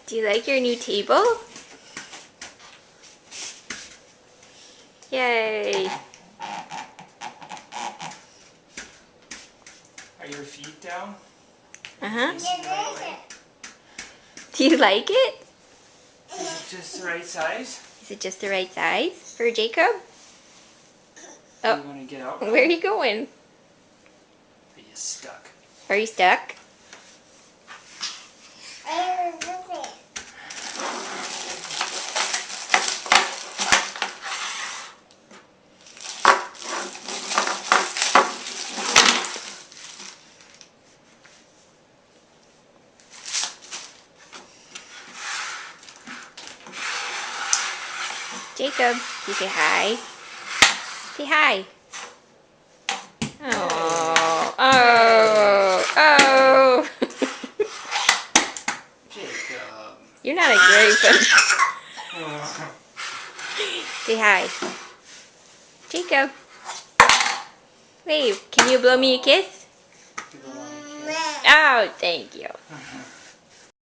Do you like your new table? Yay! Are your feet down? Uh-huh. Facing the right way? Do you like it? Is it just the right size? Is it just the right size for Jacob? Do Oh, you want to get out? where are you going? Are you stuck? Are you stuck? Jacob, you say hi. Say hi. Oh, oh, oh. Jacob. You're not a great friend. Oh. Say hi. Jacob. Wave. Can you blow me a kiss? People want to kiss. Oh, thank you.